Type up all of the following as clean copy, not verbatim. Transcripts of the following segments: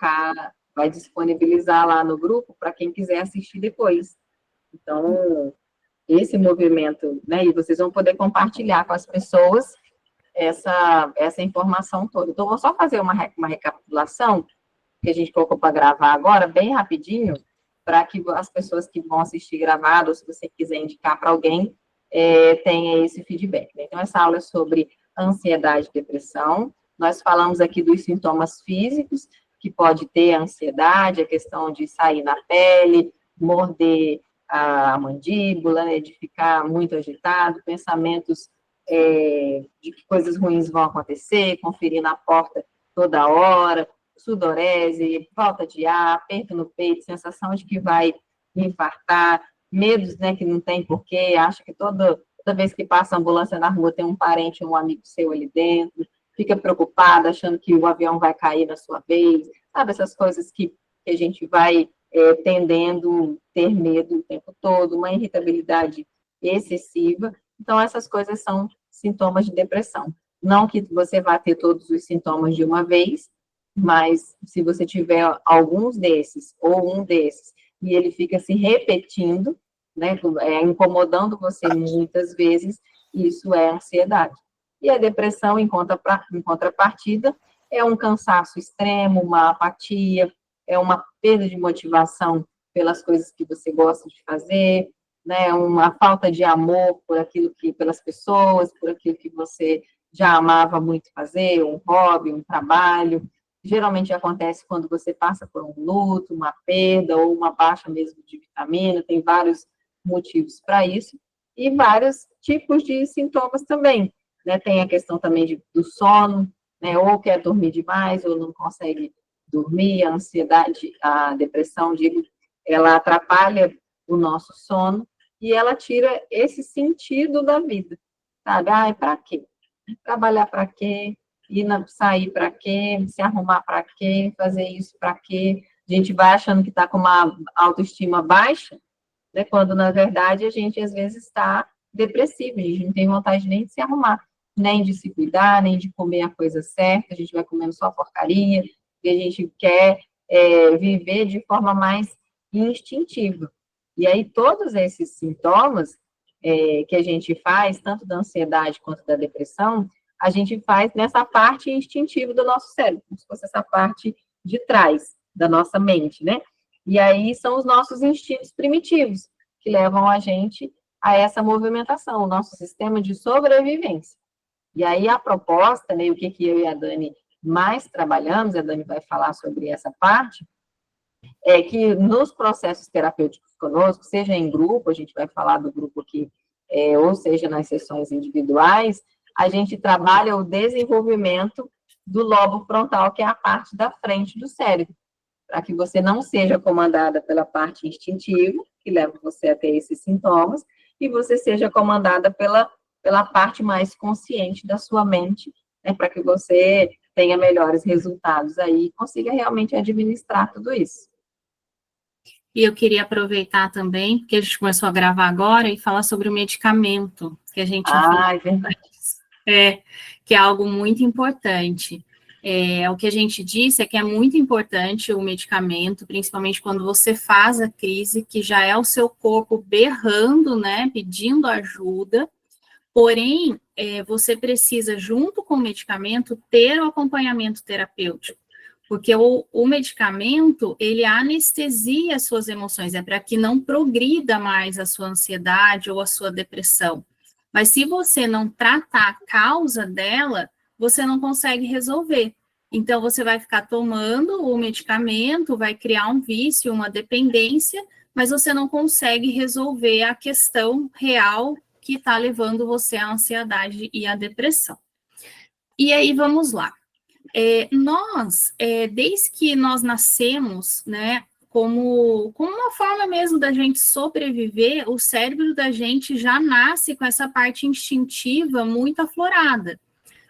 colocar, vai disponibilizar lá no grupo para quem quiser assistir depois. Então, esse movimento, né, e vocês vão poder compartilhar com as pessoas essa informação toda. Então, vou só fazer uma recapitulação, que a gente colocou para gravar agora, bem rapidinho, para que as pessoas que vão assistir gravado, ou se você quiser indicar para alguém, tenha esse feedback. Então, essa aula é sobre ansiedade e depressão. Nós falamos aqui dos sintomas físicos, que pode ter a ansiedade, a questão de sair na pele, morder a mandíbula, né, de ficar muito agitado, pensamentos de que coisas ruins vão acontecer, conferir na porta toda hora, sudorese, falta de ar, aperto no peito, sensação de que vai infartar, medos, né, que não tem porquê, acha que toda vez que passa a ambulância na rua tem um parente, um amigo seu ali dentro, fica preocupada, achando que o avião vai cair na sua vez, sabe, essas coisas que a gente vai tendendo a ter medo o tempo todo, uma irritabilidade excessiva. Então, essas coisas são sintomas de depressão. Não que você vá ter todos os sintomas de uma vez, mas se você tiver alguns desses, ou um desses, e ele fica se repetindo, né, incomodando você muitas vezes, isso é ansiedade. E a depressão, em contrapartida, é um cansaço extremo, uma apatia, é uma perda de motivação pelas coisas que você gosta de fazer, né, uma falta de amor por aquilo pelas pessoas, por aquilo que você já amava muito fazer, um hobby, um trabalho. Geralmente acontece quando você passa por um luto, uma perda ou uma baixa mesmo de vitamina, tem vários motivos para isso, e vários tipos de sintomas também, né, tem a questão também do sono, né, ou quer dormir demais, ou não consegue dormir, a ansiedade, a depressão, digo, ela atrapalha o nosso sono, e ela tira esse sentido da vida, sabe? Para quê? Trabalhar para quê? Sair para quê? Se arrumar para quê? Fazer isso para quê? A gente vai achando que está com uma autoestima baixa, né? Quando, na verdade, a gente, às vezes, está depressivo, a gente não tem vontade nem de se arrumar, nem de se cuidar, nem de comer a coisa certa, a gente vai comendo só porcaria, e a gente quer viver de forma mais instintiva. E aí, todos esses sintomas que a gente faz, tanto da ansiedade quanto da depressão, a gente faz nessa parte instintiva do nosso cérebro, como se fosse essa parte de trás da nossa mente, né? E aí são os nossos instintos primitivos, que levam a gente a essa movimentação, o nosso sistema de sobrevivência. E aí a proposta, né, o que eu e a Dani mais trabalhamos, a Dani vai falar sobre essa parte, é que nos processos terapêuticos conosco, seja em grupo, a gente vai falar do grupo aqui, ou seja nas sessões individuais, a gente trabalha o desenvolvimento do lobo frontal, que é a parte da frente do cérebro, para que você não seja comandada pela parte instintiva, que leva você a ter esses sintomas, e você seja comandada pela parte mais consciente da sua mente, né, para que você tenha melhores resultados aí e consiga realmente administrar tudo isso. E eu queria aproveitar também, porque a gente começou a gravar agora, e falar sobre o medicamento, que a gente é verdade. Que é algo muito importante. O que a gente disse é que é muito importante o medicamento, principalmente quando você faz a crise, que já é o seu corpo berrando, né, pedindo ajuda, porém, você precisa, junto com o medicamento, ter o acompanhamento terapêutico, porque o medicamento, ele anestesia as suas emoções, é para que não progrida mais a sua ansiedade ou a sua depressão. Mas se você não tratar a causa dela, você não consegue resolver. Então, você vai ficar tomando o medicamento, vai criar um vício, uma dependência, mas você não consegue resolver a questão real que está levando você à ansiedade e à depressão. E aí, vamos lá. Desde que nós nascemos, né, como uma forma mesmo da gente sobreviver, o cérebro da gente já nasce com essa parte instintiva muito aflorada.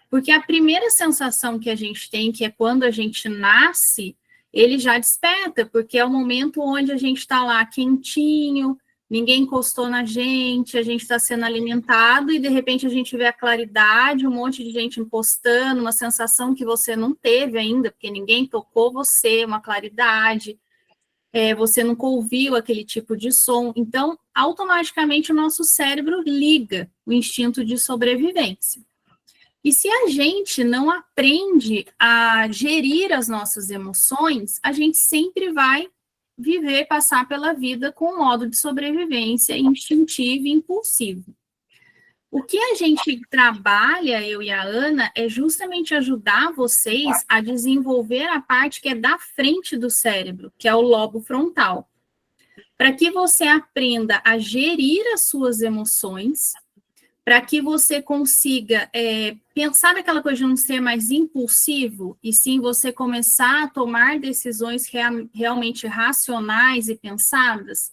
Porque a primeira sensação que a gente tem, que é quando a gente nasce, ele já desperta, porque é o momento onde a gente está lá quentinho, ninguém encostou na gente, a gente está sendo alimentado e de repente a gente vê a claridade, um monte de gente encostando, uma sensação que você não teve ainda, porque ninguém tocou você, uma claridade, você nunca ouviu aquele tipo de som. Então, automaticamente o nosso cérebro liga o instinto de sobrevivência. E se a gente não aprende a gerir as nossas emoções, a gente sempre vai viver, passar pela vida com um modo de sobrevivência instintivo e impulsivo. O que a gente trabalha, eu e a Ana, é justamente ajudar vocês a desenvolver a parte que é da frente do cérebro, que é o lobo frontal, para que você aprenda a gerir as suas emoções, para que você consiga pensar naquela coisa de não ser mais impulsivo, e sim você começar a tomar decisões realmente racionais e pensadas,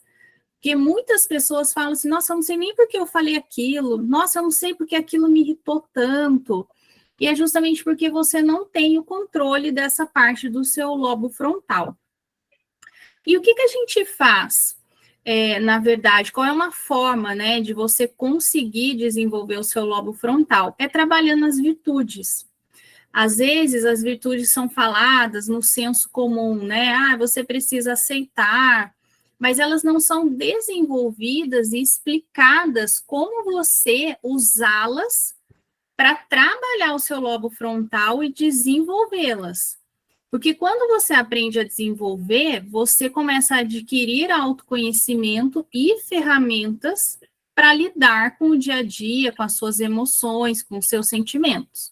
porque muitas pessoas falam assim, nossa, eu não sei nem por que eu falei aquilo, nossa, eu não sei porque aquilo me irritou tanto, e é justamente porque você não tem o controle dessa parte do seu lobo frontal. E o que a gente faz? Na verdade, qual é uma forma, né, de você conseguir desenvolver o seu lobo frontal? É trabalhando as virtudes. Às vezes, as virtudes são faladas no senso comum, né? Ah, você precisa aceitar, mas elas não são desenvolvidas e explicadas como você usá-las para trabalhar o seu lobo frontal e desenvolvê-las. Porque quando você aprende a desenvolver, você começa a adquirir autoconhecimento e ferramentas para lidar com o dia a dia, com as suas emoções, com os seus sentimentos.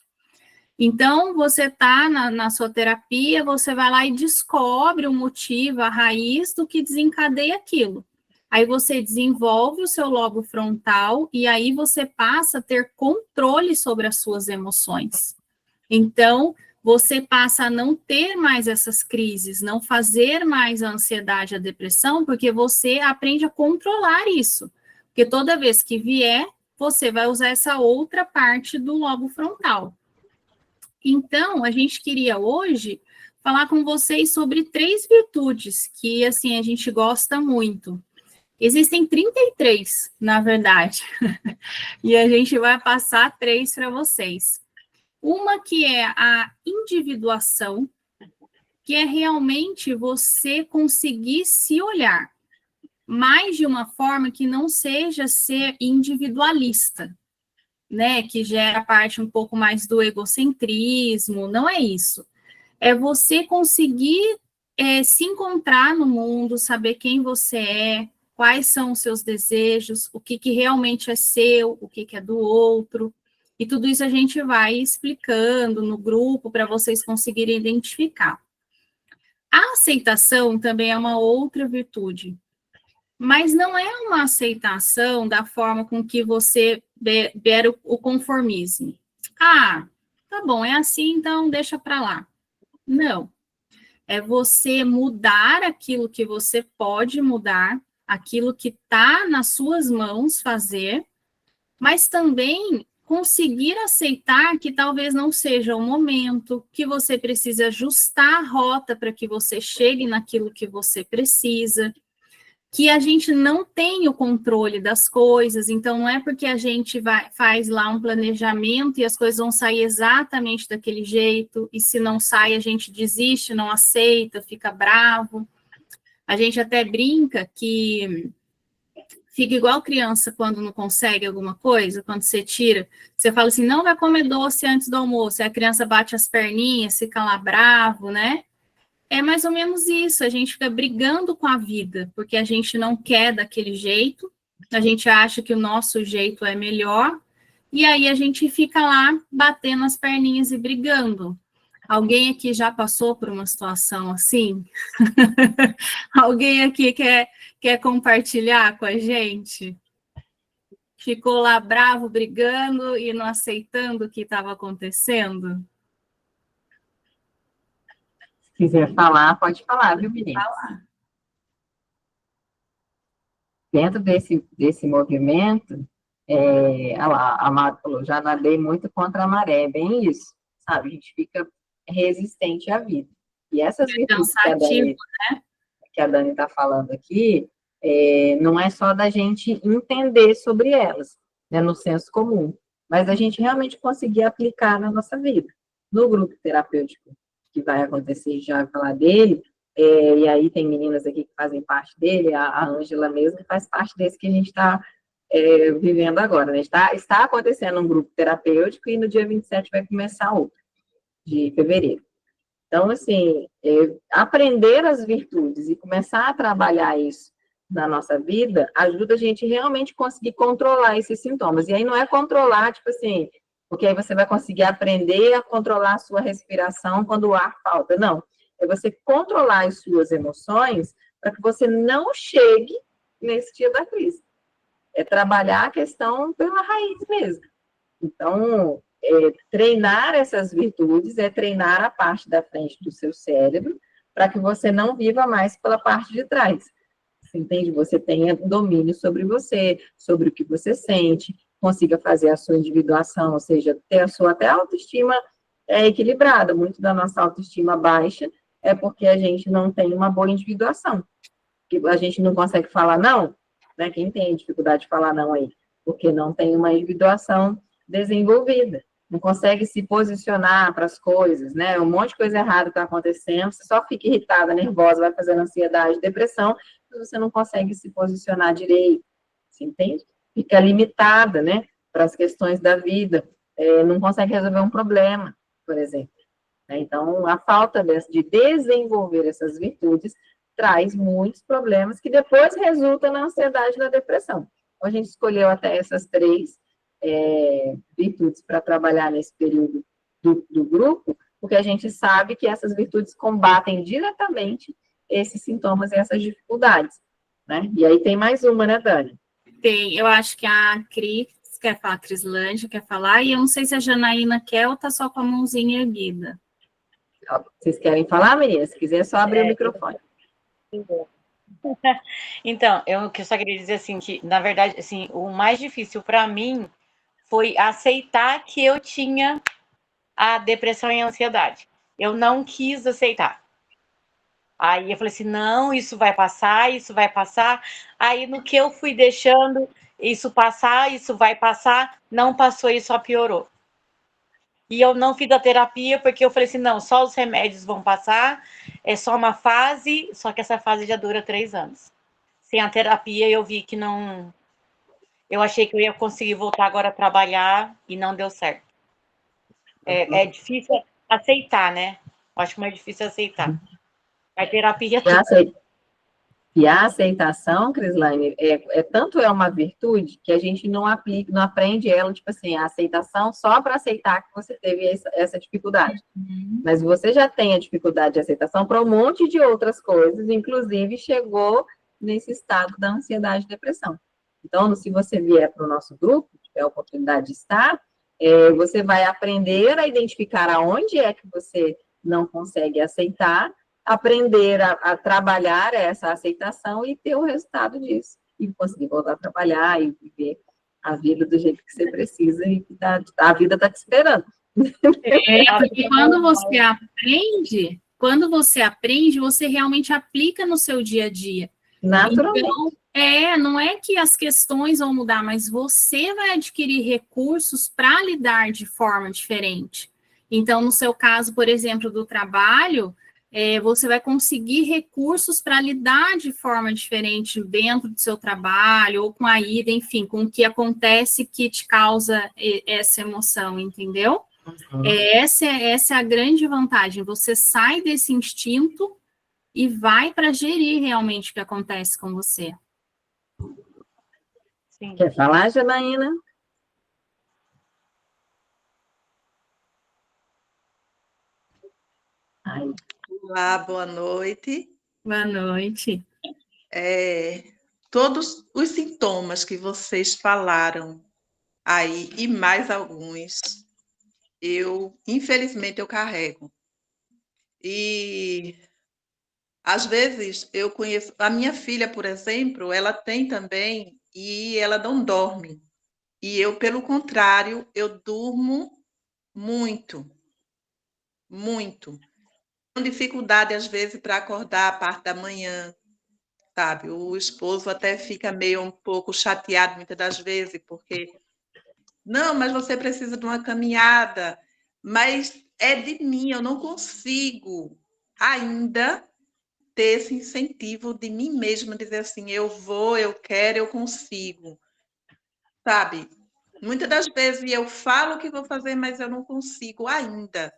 Então, você está na sua terapia, você vai lá e descobre o motivo, a raiz do que desencadeia aquilo. Aí você desenvolve o seu lobo frontal e aí você passa a ter controle sobre as suas emoções. Então, você passa a não ter mais essas crises, não fazer mais a ansiedade, a depressão, porque você aprende a controlar isso. Porque toda vez que vier, você vai usar essa outra parte do lobo frontal. Então, a gente queria hoje falar com vocês sobre 3 virtudes que, assim, a gente gosta muito. Existem 33, na verdade, e a gente vai passar 3 para vocês. Uma que é a individuação, que é realmente você conseguir se olhar, mas de uma forma que não seja ser individualista, né? Que gera parte um pouco mais do egocentrismo, não é isso. É você conseguir se encontrar no mundo, saber quem você é, quais são os seus desejos, o que realmente é seu, o que é do outro. E tudo isso a gente vai explicando no grupo para vocês conseguirem identificar. A aceitação também é uma outra virtude, mas não é uma aceitação da forma com que você ver o conformismo. Ah, tá bom, é assim, então deixa para lá. Não. É você mudar aquilo que você pode mudar, aquilo que está nas suas mãos fazer, mas também conseguir aceitar que talvez não seja o momento, que você precisa ajustar a rota para que você chegue naquilo que você precisa, que a gente não tem o controle das coisas, então não é porque a gente faz lá um planejamento e as coisas vão sair exatamente daquele jeito, e se não sai a gente desiste, não aceita, fica bravo. A gente até brinca que fica igual criança quando não consegue alguma coisa, quando você tira, você fala assim, não vai comer doce antes do almoço, e a criança bate as perninhas, fica lá bravo, né? É mais ou menos isso, a gente fica brigando com a vida, porque a gente não quer daquele jeito, a gente acha que o nosso jeito é melhor, e aí a gente fica lá batendo as perninhas e brigando. Alguém aqui já passou por uma situação assim? Alguém aqui quer compartilhar com a gente? Ficou lá bravo, brigando e não aceitando o que estava acontecendo? Se quiser falar, pode falar, viu, menina? Dentro desse movimento, a Mara falou, já nadei muito contra a maré, é bem isso, sabe? A gente fica resistente à vida. E essas virtudes que a Dani está falando aqui, Não é só da gente entender sobre elas, né, no senso comum, mas a gente realmente conseguir aplicar na nossa vida. No grupo terapêutico que vai acontecer, já vai falar dele, e aí tem meninas aqui que fazem parte dele, a Ângela mesmo, que faz parte desse que a gente está vivendo agora, né? Está acontecendo um grupo terapêutico e no dia 27 vai começar outro, de fevereiro. Então, assim, aprender as virtudes e começar a trabalhar isso na nossa vida ajuda a gente realmente conseguir controlar esses sintomas. E aí não é controlar, tipo assim, porque aí você vai conseguir aprender a controlar a sua respiração quando o ar falta. Não. É você controlar as suas emoções para que você não chegue nesse dia da crise. É trabalhar a questão pela raiz mesmo. Então, treinar essas virtudes é treinar a parte da frente do seu cérebro para que você não viva mais pela parte de trás. Você entende? Você tenha domínio sobre você, sobre o que você sente, consiga fazer a sua individuação, ou seja, ter a sua até autoestima equilibrada. Muito da nossa autoestima baixa é porque a gente não tem uma boa individuação. Que a gente não consegue falar não, né? Quem tem dificuldade de falar não aí? Porque não tem uma individuação desenvolvida, não consegue se posicionar para as coisas, né? Um monte de coisa errada está acontecendo, você só fica irritada, nervosa, vai fazendo ansiedade, depressão, mas você não consegue se posicionar direito, você entende? Fica limitada, né, para as questões da vida, não consegue resolver um problema, por exemplo. Então, a falta de desenvolver essas virtudes traz muitos problemas que depois resultam na ansiedade e na depressão. Então, a gente escolheu até essas três virtudes para trabalhar nesse período do grupo, porque a gente sabe que essas virtudes combatem diretamente esses sintomas e essas dificuldades, né? E aí tem mais uma, né, Dani? Tem, eu acho que a Cris quer falar, a Crislândia quer falar, e eu não sei se a Janaína quer ou tá só com a mãozinha erguida. Vocês querem falar, meninas? Se quiser, é só abrir o microfone. Então, eu só queria dizer assim que, na verdade, assim, o mais difícil para mim foi aceitar que eu tinha a depressão e a ansiedade. Eu não quis aceitar. Aí eu falei assim, não, isso vai passar, isso vai passar. Aí no que eu fui deixando isso passar, isso vai passar, não passou e só piorou. E eu não fiz a terapia porque eu falei assim, não, só os remédios vão passar, é só uma fase, só que essa fase já dura 3 anos. Sem a terapia eu vi que não... Eu achei que eu ia conseguir voltar agora a trabalhar e não deu certo. É difícil aceitar, né? Eu acho mais difícil aceitar. A terapia... E a aceitação, Crislaine, tanto é uma virtude que a gente não aplica, não aprende ela, tipo assim, a aceitação só para aceitar que você teve essa dificuldade. Mas você já tem a dificuldade de aceitação para um monte de outras coisas, inclusive chegou nesse estado da ansiedade e depressão. Então, se você vier para o nosso grupo, tiver a oportunidade de estar, você vai aprender a identificar aonde é que você não consegue aceitar, aprender a trabalhar essa aceitação e ter o resultado disso. E conseguir voltar a trabalhar e viver a vida do jeito que você precisa e que a vida está te esperando. Porque quando você aprende, você realmente aplica no seu dia a dia. Naturalmente. Então, não é que as questões vão mudar, mas você vai adquirir recursos para lidar de forma diferente. Então, no seu caso, por exemplo, do trabalho, você vai conseguir recursos para lidar de forma diferente dentro do seu trabalho, ou com a ida, enfim, com o que acontece que te causa essa emoção, entendeu? Uhum. Essa é a grande vantagem. Você sai desse instinto e vai para gerir realmente o que acontece com você. Sim. Quer falar, Janaína? Olá, boa noite. Boa noite. Todos os sintomas que vocês falaram aí, e mais alguns, infelizmente, eu carrego. E, às vezes, eu conheço... A minha filha, por exemplo, ela tem também, e ela não dorme. E eu, pelo contrário, eu durmo muito, muito. Tenho dificuldade, às vezes, para acordar a parte da manhã. sabe? O esposo até fica meio um pouco chateado muitas das vezes, porque não, mas você precisa de uma caminhada, mas é de mim, eu não consigo ainda ter esse incentivo de mim mesma, dizer assim, eu vou, eu quero, eu consigo, sabe? Muitas das vezes eu falo que vou fazer, mas eu não consigo ainda.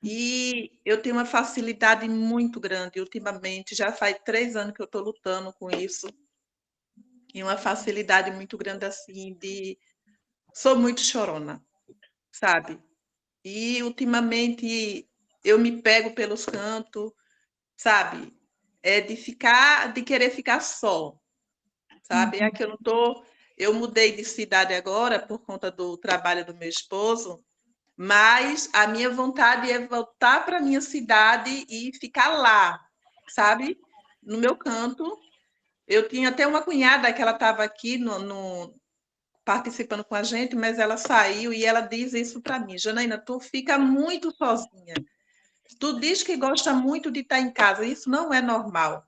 E eu tenho uma facilidade muito grande ultimamente, já faz 3 anos que eu estou lutando com isso, e uma facilidade muito grande assim de... Sou muito chorona, sabe? E ultimamente eu me pego pelos cantos, sabe? É de querer ficar só, sabe? É que eu não tô... Eu mudei de cidade agora por conta do trabalho do meu esposo, mas a minha vontade é voltar para a minha cidade e ficar lá, sabe? No meu canto. Eu tinha até uma cunhada que ela estava aqui participando com a gente, mas ela saiu e ela diz isso para mim: Janaína, tu fica muito sozinha. Tu diz que gosta muito de estar em casa, isso não é normal,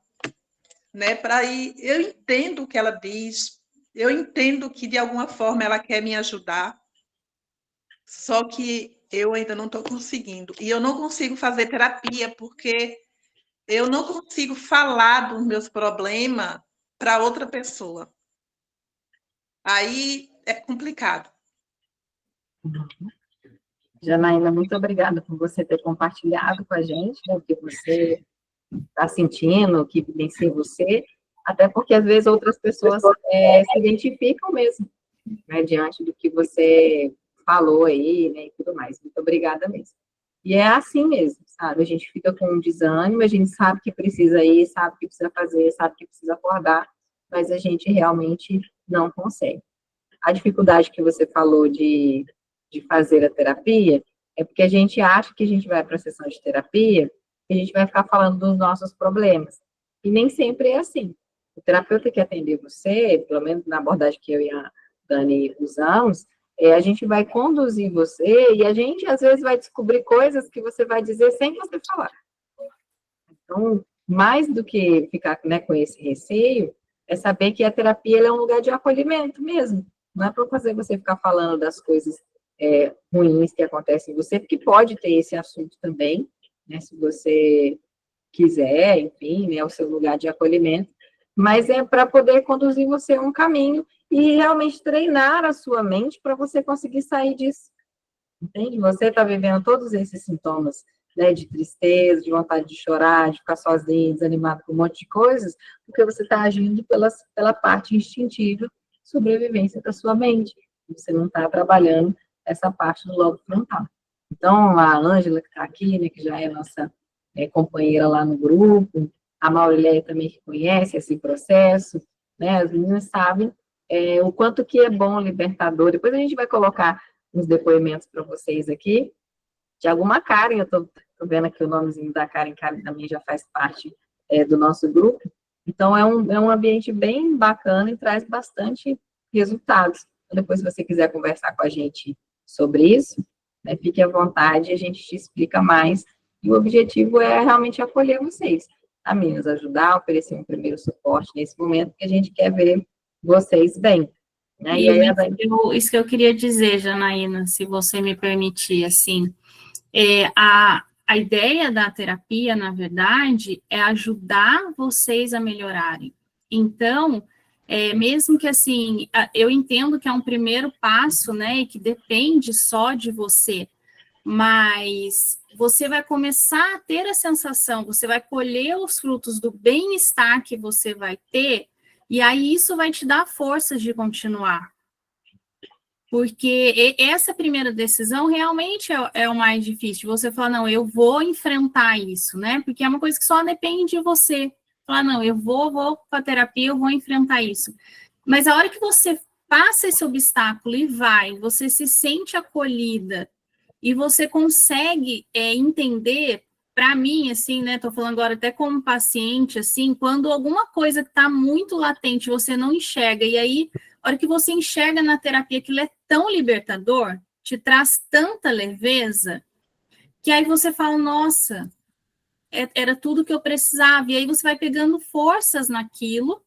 né? Para ir, eu entendo o que ela diz, eu entendo que de alguma forma ela quer me ajudar, só que eu ainda não estou conseguindo. E eu não consigo fazer terapia porque eu não consigo falar dos meus problemas para outra pessoa. Aí é complicado. Janaína, muito obrigada por você ter compartilhado com a gente, né, o que você está sentindo, o que vivencia você, até porque às vezes outras pessoas se identificam mesmo, né, diante do que você falou aí, né, e tudo mais. Muito obrigada mesmo. E é assim mesmo, sabe? A gente fica com um desânimo, a gente sabe que precisa ir, sabe que precisa fazer, sabe que precisa acordar, mas a gente realmente não consegue. A dificuldade que você falou de fazer a terapia é porque a gente acha que a gente vai para a sessão de terapia e a gente vai ficar falando dos nossos problemas. E nem sempre é assim. O terapeuta que atender você, pelo menos na abordagem que eu e a Dani usamos, a gente vai conduzir você e a gente, às vezes, vai descobrir coisas que você vai dizer sem você falar. Então, mais do que ficar, né, com esse receio, é saber que a terapia é um lugar de acolhimento mesmo. Não é para fazer você ficar falando das coisas ruins que acontecem em você, porque pode ter esse assunto também, né, se você quiser, enfim, né, o seu lugar de acolhimento, mas é para poder conduzir você a um caminho e realmente treinar a sua mente para você conseguir sair disso, entende? Você está vivendo todos esses sintomas, né, de tristeza, de vontade de chorar, de ficar sozinho, desanimado com um monte de coisas, porque você está agindo pela parte instintiva, sobrevivência da sua mente, você não está trabalhando essa parte do lobo frontal. Então, a Ângela, que está aqui, né, que já é nossa companheira lá no grupo, a Maurileia também que conhece esse processo, né, as meninas sabem o quanto que é bom, libertador. Depois a gente vai colocar uns depoimentos para vocês aqui, de alguma Karen, eu estou vendo aqui o nomezinho da Karen também já faz parte do nosso grupo, então é um ambiente bem bacana e traz bastante resultados. Então, depois, se você quiser conversar com a gente sobre isso, né, fique à vontade, a gente te explica mais. E o objetivo é realmente acolher vocês, tá, meninas? Ajudar, oferecer um primeiro suporte nesse momento, que a gente quer ver vocês bem. Né? E aí, isso que eu queria dizer, Janaína, se você me permitir, assim, a ideia da terapia, na verdade, é ajudar vocês a melhorarem. Então, mesmo que, assim, eu entendo que é um primeiro passo, né, e que depende só de você, mas você vai começar a ter a sensação, você vai colher os frutos do bem-estar que você vai ter, e aí isso vai te dar forças de continuar. Porque essa primeira decisão realmente é o mais difícil. Você falar, não, eu vou enfrentar isso, né? Porque é uma coisa que só depende de você. Falar, não, eu vou para a terapia, eu vou enfrentar isso. Mas a hora que você passa esse obstáculo e vai, você se sente acolhida e você consegue entender, para mim, assim, né? Estou falando agora até como paciente, assim, quando alguma coisa está muito latente, você não enxerga, e aí, a hora que você enxerga na terapia, aquilo é tão libertador, te traz tanta leveza, que aí você fala, nossa, era tudo que eu precisava. E aí você vai pegando forças naquilo,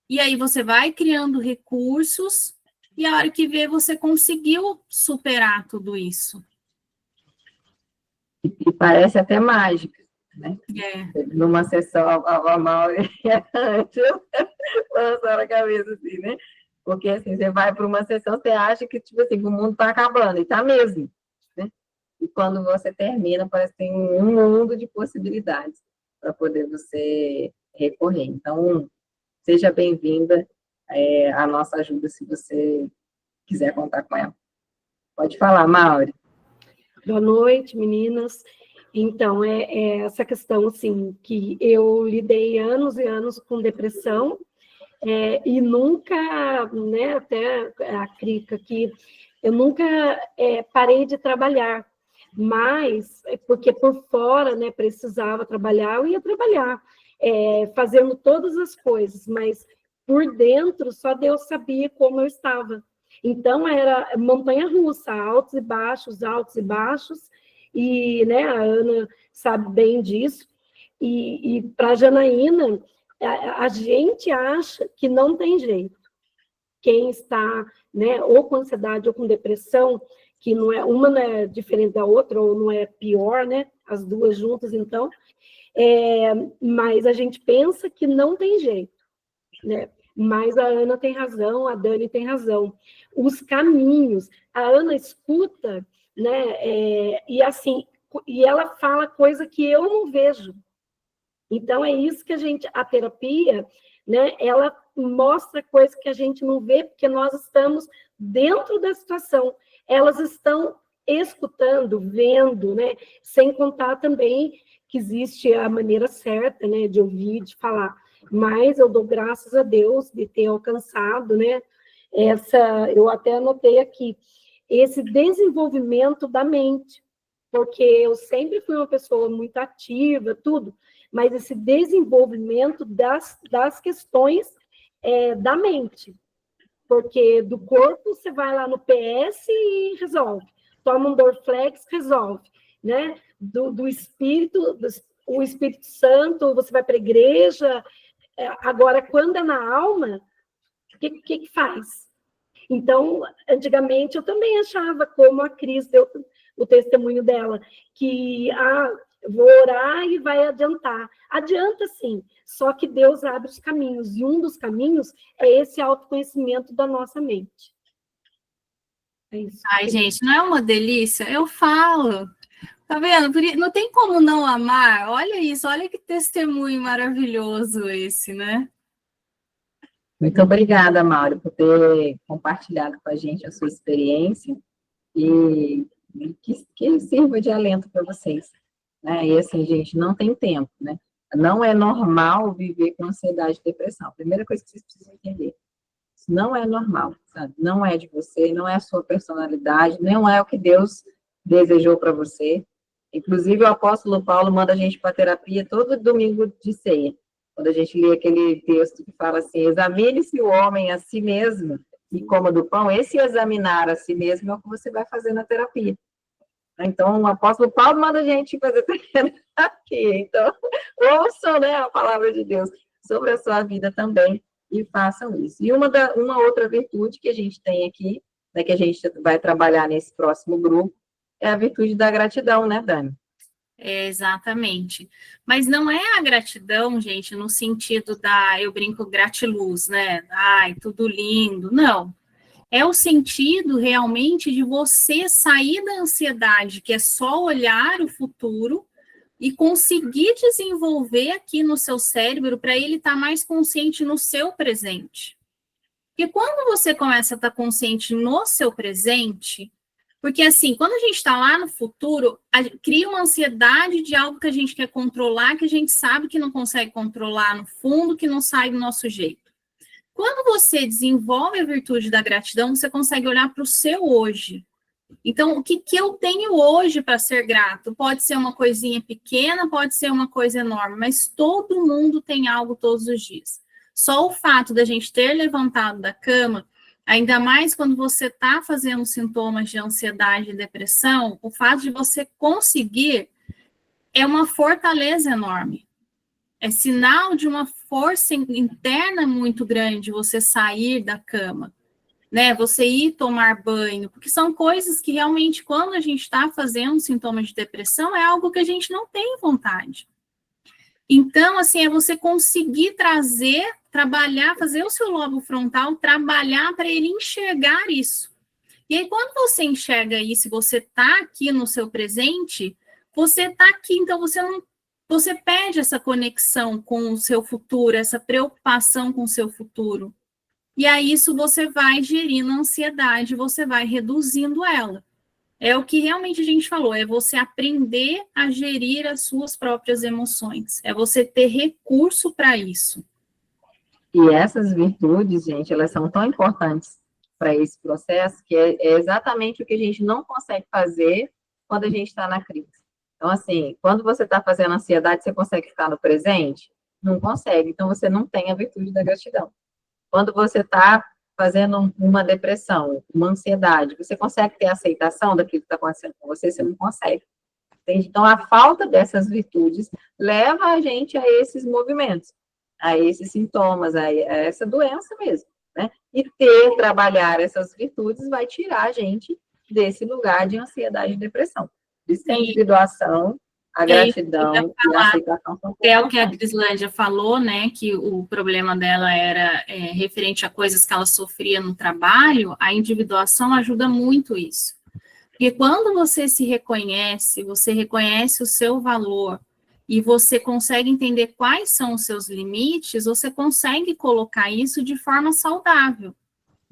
e aí você vai criando recursos, e a hora que vê, você conseguiu superar tudo isso. E parece até mágica, né? É. Numa sessão, a Mauri antes lançou na cabeça assim, né? Porque assim, você vai para uma sessão, você acha que, tipo assim, o mundo está acabando, e está mesmo, né? E quando você termina, parece que tem um mundo de possibilidades para poder você recorrer. Então, seja bem-vinda à nossa ajuda, se você quiser contar com ela. Pode falar, Mauri. Boa noite, meninas. Então, é essa questão, assim, que eu lidei anos e anos com depressão, e nunca, né, até a Crica aqui, eu nunca parei de trabalhar, mas, porque por fora, né, precisava trabalhar, eu ia trabalhar, fazendo todas as coisas, mas por dentro, só Deus sabia como eu estava. Então, era montanha-russa, altos e baixos, e, né, a Ana sabe bem disso, e para a Janaína, a gente acha que não tem jeito. Quem está, né, ou com ansiedade ou com depressão, que não é, uma não é diferente da outra, ou não é pior, né, as duas juntas, então, mas a gente pensa que não tem jeito, né? Mas a Ana tem razão, a Dani tem razão. Os caminhos, a Ana escuta, né? E assim, e ela fala coisa que eu não vejo. Então é isso que a terapia, né? Ela mostra coisa que a gente não vê, porque nós estamos dentro da situação. Elas estão escutando, vendo, né? Sem contar também que existe a maneira certa, né? De ouvir, de falar. Mas eu dou graças a Deus de ter alcançado, né? Eu até anotei aqui, esse desenvolvimento da mente, porque eu sempre fui uma pessoa muito ativa, tudo, mas esse desenvolvimento das questões da mente, porque do corpo você vai lá no PS e resolve, toma um Dorflex, resolve, né? Do espírito, o Espírito Santo, você vai para a igreja. Agora, quando é na alma, o que faz? Então, antigamente, eu também achava, como a Cris deu o testemunho dela, que vou orar e vai adiantar. Adianta, sim, só que Deus abre os caminhos, e um dos caminhos é esse autoconhecimento da nossa mente. É isso. Ai, gente, não é uma delícia? Eu falo. Tá vendo? Não tem como não amar. Olha isso, olha que testemunho maravilhoso esse, né? Muito obrigada, Mauro, por ter compartilhado com a gente a sua experiência e que sirva de alento para vocês, né? E assim, gente, não tem tempo, né? Não é normal viver com ansiedade e depressão. Primeira coisa que vocês precisam entender, isso não é normal, sabe? Não é de você, não é a sua personalidade, não é o que Deus desejou para você. Inclusive, o apóstolo Paulo manda a gente para terapia todo domingo de ceia. Quando a gente lê aquele texto que fala assim, examine-se o homem a si mesmo e coma do pão, esse examinar a si mesmo é o que você vai fazer na terapia. Então, o apóstolo Paulo manda a gente fazer terapia. Então, ouçam, né, a palavra de Deus sobre a sua vida também e façam isso. E uma outra virtude que a gente tem aqui, né, que a gente vai trabalhar nesse próximo grupo, é a virtude da gratidão, né, Dani? Exatamente. Mas não é a gratidão, gente, no sentido eu brinco gratiluz, né? Ai, tudo lindo. Não. É o sentido realmente de você sair da ansiedade, que é só olhar o futuro e conseguir desenvolver aqui no seu cérebro para ele estar mais consciente no seu presente. Porque quando você começa a estar consciente no seu presente, porque assim, quando a gente está lá no futuro, cria uma ansiedade de algo que a gente quer controlar, que a gente sabe que não consegue controlar no fundo, que não sai do nosso jeito. Quando você desenvolve a virtude da gratidão, você consegue olhar para o seu hoje. Então, o que eu tenho hoje para ser grato? Pode ser uma coisinha pequena, pode ser uma coisa enorme, mas todo mundo tem algo todos os dias. Só o fato da gente ter levantado da cama, ainda mais quando você está fazendo sintomas de ansiedade e depressão, o fato de você conseguir é uma fortaleza enorme. É sinal de uma força interna muito grande você sair da cama, né? Você ir tomar banho, porque são coisas que realmente, quando a gente está fazendo sintomas de depressão, é algo que a gente não tem vontade. Então, assim, é você conseguir trabalhar, fazer o seu lobo frontal trabalhar para ele enxergar isso. E aí, quando você enxerga isso, você está aqui no seu presente, você está aqui, então você perde essa conexão com o seu futuro, essa preocupação com o seu futuro. E aí, isso você vai gerindo a ansiedade, você vai reduzindo ela. É o que realmente a gente falou, é você aprender a gerir as suas próprias emoções, é você ter recurso para isso. E essas virtudes, gente, elas são tão importantes para esse processo, que é exatamente o que a gente não consegue fazer quando a gente está na crise. Então, assim, quando você está fazendo ansiedade, você consegue ficar no presente? Não consegue, então você não tem a virtude da gratidão. Quando você está fazendo uma depressão, uma ansiedade, você consegue ter aceitação daquilo que está acontecendo com você? Você não consegue. Entende? Então, a falta dessas virtudes leva a gente a esses movimentos, a esses sintomas, a essa doença mesmo, né? E trabalhar essas virtudes vai tirar a gente desse lugar de ansiedade e depressão. Isso é a individuação, a gratidão e a aceitação. É o que a Crislândia falou, né, que o problema dela era referente a coisas que ela sofria no trabalho, a individuação ajuda muito isso. Porque quando você se reconhece, você reconhece o seu valor e você consegue entender quais são os seus limites, você consegue colocar isso de forma saudável.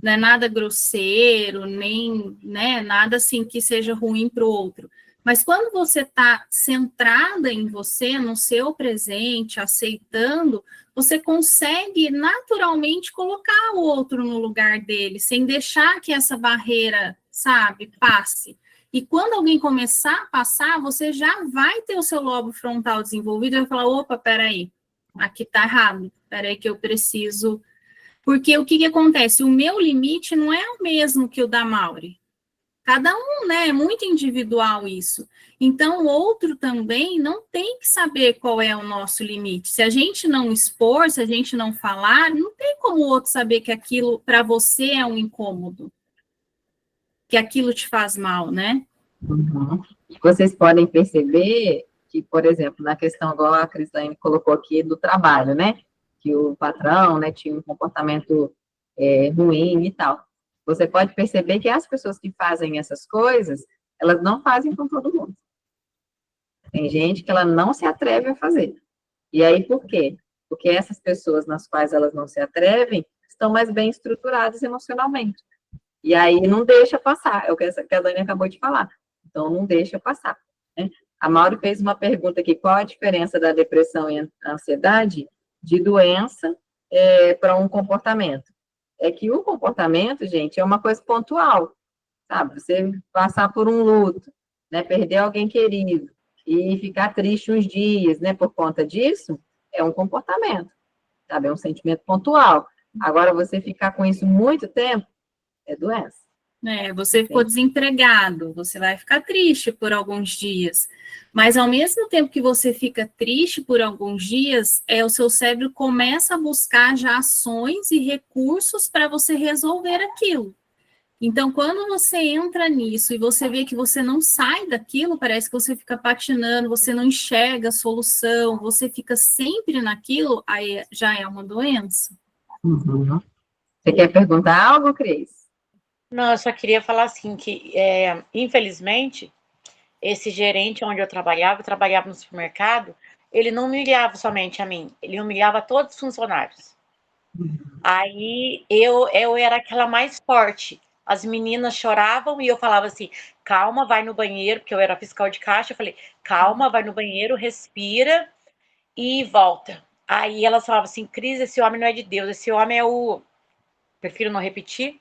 Não é nada grosseiro, nem, né, nada assim que seja ruim para o outro. Mas quando você está centrada em você, no seu presente, aceitando, você consegue naturalmente colocar o outro no lugar dele, sem deixar que essa barreira, sabe, passe. E quando alguém começar a passar, você já vai ter o seu lobo frontal desenvolvido e vai falar, opa, peraí, aqui está errado, peraí que eu preciso... Porque o que acontece? O meu limite não é o mesmo que o da Mauri. Cada um, né, é muito individual isso. Então, o outro também não tem que saber qual é o nosso limite. Se a gente não expor, se a gente não falar, não tem como o outro saber que aquilo para você é um incômodo, que aquilo te faz mal, né? Uhum. Vocês podem perceber que, por exemplo, na questão, igual a Crislaine colocou aqui, do trabalho, né? Que o patrão, né, tinha um comportamento ruim e tal. Você pode perceber que as pessoas que fazem essas coisas, elas não fazem com todo mundo. Tem gente que ela não se atreve a fazer. E aí, por quê? Porque essas pessoas nas quais elas não se atrevem, estão mais bem estruturadas emocionalmente. E aí não deixa passar, é o que a Dani acabou de falar. Então, não deixa passar, né? A Mauri fez uma pergunta aqui, qual a diferença da depressão e ansiedade de doença para um comportamento? É que o comportamento, gente, é uma coisa pontual, sabe? Você passar por um luto, né, perder alguém querido e ficar triste uns dias, né, por conta disso, é um comportamento, sabe? É um sentimento pontual. Agora, você ficar com isso muito tempo, é doença. Você ficou desempregado, você vai ficar triste por alguns dias, mas ao mesmo tempo que você fica triste por alguns dias, o seu cérebro começa a buscar já ações e recursos para você resolver aquilo. Então, quando você entra nisso e você vê que você não sai daquilo, parece que você fica patinando, você não enxerga a solução, você fica sempre naquilo, aí já é uma doença. Uhum. Você quer perguntar algo, Cris? Não, eu só queria falar assim que, infelizmente, esse gerente onde eu trabalhava no supermercado, ele não humilhava somente a mim, ele humilhava todos os funcionários. Aí eu era aquela mais forte. As meninas choravam e eu falava assim, calma, vai no banheiro, porque eu era fiscal de caixa, eu falei, calma, vai no banheiro, respira e volta. Aí elas falavam assim, Cris, esse homem não é de Deus, esse homem é o... Prefiro não repetir.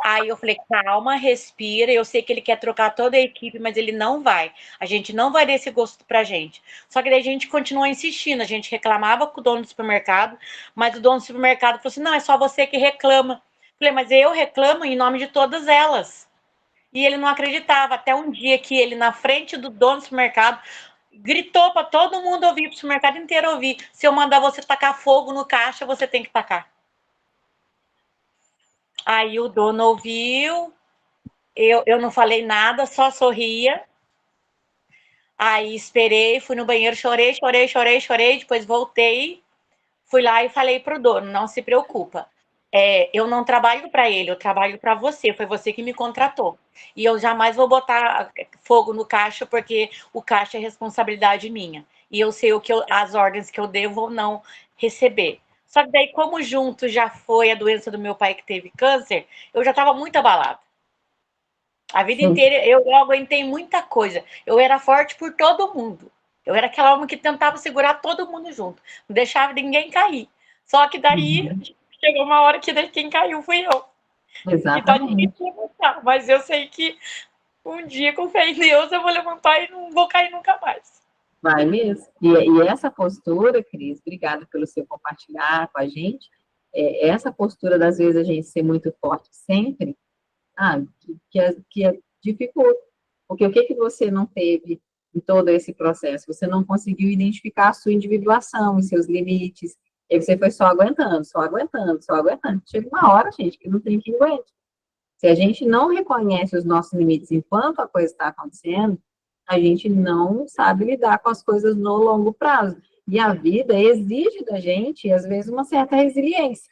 Aí eu falei, calma, respira, eu sei que ele quer trocar toda a equipe, mas ele não vai. A gente não vai dar esse gosto pra gente. Só que daí a gente continuou insistindo, a gente reclamava com o dono do supermercado, mas o dono do supermercado falou assim, não, é só você que reclama. Eu falei, mas eu reclamo em nome de todas elas. E ele não acreditava, até um dia que ele, na frente do dono do supermercado, gritou para todo mundo ouvir, para o supermercado inteiro ouvir. Se eu mandar você tacar fogo no caixa, você tem que tacar. Aí o dono ouviu, eu não falei nada, só sorria. Aí esperei, fui no banheiro, chorei, depois voltei, fui lá e falei pro dono, não se preocupa. Eu não trabalho para ele, eu trabalho para você, foi você que me contratou. E eu jamais vou botar fogo no caixa, porque o caixa é responsabilidade minha. E eu sei as ordens que eu devo ou não receber. Só que daí, como junto já foi a doença do meu pai que teve câncer, eu já estava muito abalada. A vida inteira eu aguentei muita coisa. Eu era forte por todo mundo. Eu era aquela alma que tentava segurar todo mundo junto. Não deixava ninguém cair. Só que daí chegou uma hora que daí quem caiu fui eu. Exatamente. E tá difícil levantar, mas eu sei que um dia, com fé em Deus, eu vou levantar e não vou cair nunca mais. Vai mesmo. E essa postura, Cris, obrigada pelo seu compartilhar com a gente. Essa postura, das vezes, a gente ser muito forte sempre, que dificulta. Porque o que você não teve em todo esse processo? Você não conseguiu identificar a sua individuação, os seus limites, e aí você foi só aguentando. Chega uma hora, gente, que não tem quem aguente. Se a gente não reconhece os nossos limites enquanto a coisa está acontecendo, a gente não sabe lidar com as coisas no longo prazo. E a vida exige da gente, às vezes, uma certa resiliência.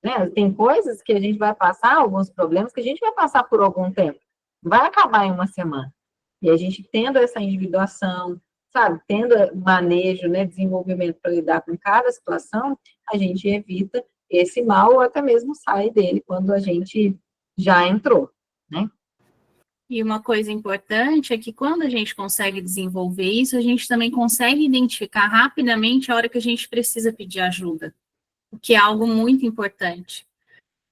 Né? Tem coisas que a gente vai passar, alguns problemas que a gente vai passar por algum tempo. Vai acabar em uma semana. E a gente tendo essa individuação, sabe, tendo manejo, né, desenvolvimento para lidar com cada situação, a gente evita esse mal ou até mesmo sai dele quando a gente já entrou, né? E uma coisa importante é que quando a gente consegue desenvolver isso, a gente também consegue identificar rapidamente a hora que a gente precisa pedir ajuda, o que é algo muito importante.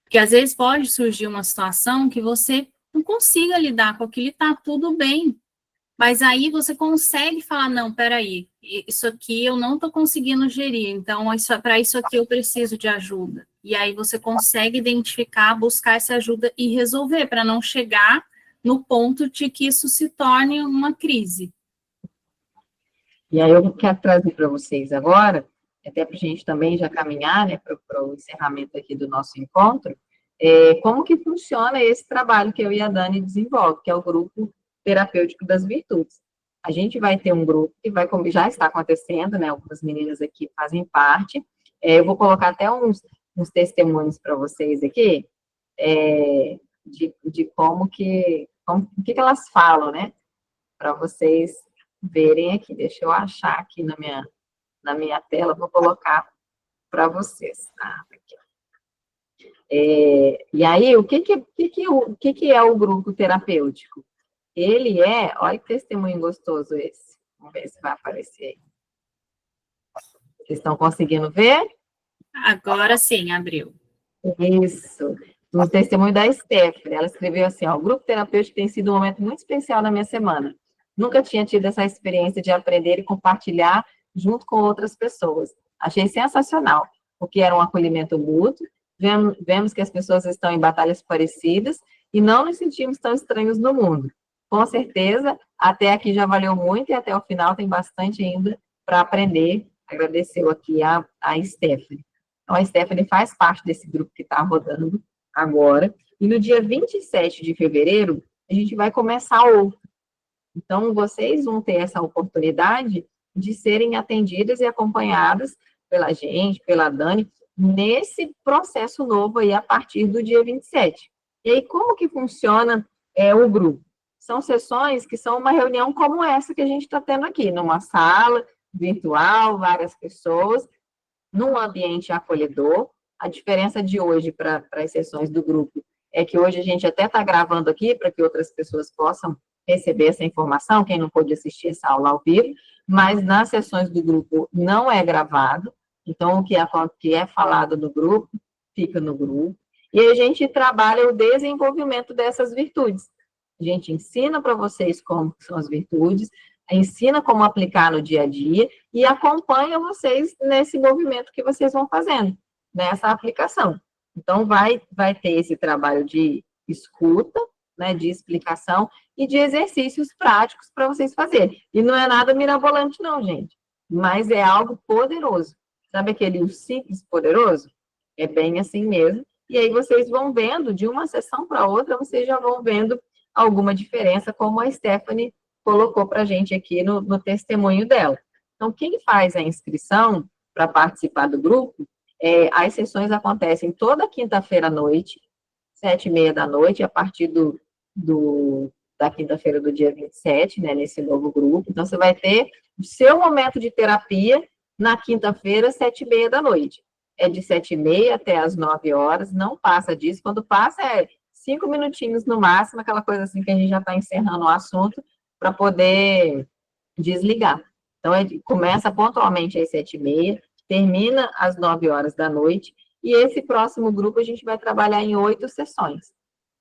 Porque às vezes pode surgir uma situação que você não consiga lidar com aquilo e está tudo bem. Mas aí você consegue falar, não, peraí, isso aqui eu não estou conseguindo gerir, então para isso aqui eu preciso de ajuda. E aí você consegue identificar, buscar essa ajuda e resolver, para não chegar no ponto de que isso se torne uma crise. E aí eu quero trazer para vocês agora, até para a gente também já caminhar, né, para o encerramento aqui do nosso encontro, como que funciona esse trabalho que eu e a Dani desenvolve, que é o grupo terapêutico das virtudes. A gente vai ter um grupo que já está acontecendo, né, algumas meninas aqui fazem parte, eu vou colocar até uns testemunhos para vocês aqui, de o que elas falam, né, para vocês verem aqui. Deixa eu achar aqui na minha tela, vou colocar para vocês, tá? Aqui. E aí, o que é o grupo terapêutico? Ele olha que testemunho gostoso esse. Vamos ver se vai aparecer aí. Vocês estão conseguindo ver? Agora sim, abriu. Isso. Um testemunho da Stephanie. Ela escreveu assim, o grupo terapêutico tem sido um momento muito especial na minha semana. Nunca tinha tido essa experiência de aprender e compartilhar junto com outras pessoas. Achei sensacional, porque era um acolhimento mútuo, vemos que as pessoas estão em batalhas parecidas e não nos sentimos tão estranhos no mundo. Com certeza, até aqui já valeu muito e até o final tem bastante ainda para aprender. Agradeceu aqui a Stephanie. Então, a Stephanie faz parte desse grupo que está rodando agora. E no dia 27 de fevereiro, a gente vai começar outro. Então, vocês vão ter essa oportunidade de serem atendidas e acompanhadas pela gente, pela Dani, nesse processo novo aí, a partir do dia 27. E aí, como que funciona o grupo? São sessões que são uma reunião como essa que a gente está tendo aqui, numa sala virtual, várias pessoas, num ambiente acolhedor. A diferença de hoje para as sessões do grupo é que hoje a gente até está gravando aqui para que outras pessoas possam receber essa informação, quem não pôde assistir essa aula ao vivo, mas nas sessões do grupo não é gravado, então o que é falado no grupo, fica no grupo, e a gente trabalha o desenvolvimento dessas virtudes. A gente ensina para vocês como são as virtudes, ensina como aplicar no dia a dia e acompanha vocês nesse movimento que vocês vão fazendo, nessa aplicação. Então, vai ter esse trabalho de escuta, né, de explicação e de exercícios práticos para vocês fazerem. E não é nada mirabolante, não, gente, mas é algo poderoso. Sabe aquele simples poderoso? É bem assim mesmo. E aí vocês vão vendo, de uma sessão para outra, vocês já vão vendo alguma diferença, como a Stephanie colocou para a gente aqui no testemunho dela. Então, quem faz a inscrição para participar do grupo, as sessões acontecem toda quinta-feira à noite, 7h30 da noite, a partir da quinta-feira do dia 27, né, nesse novo grupo. Então, você vai ter o seu momento de terapia na quinta-feira, 7h30 da noite. É de 7h30 até as 9 horas, não passa disso. Quando passa, 5 minutinhos no máximo, aquela coisa assim que a gente já está encerrando o assunto, para poder desligar. Então, começa pontualmente às 7h30, termina às 9 horas da noite, e esse próximo grupo a gente vai trabalhar em 8 sessões.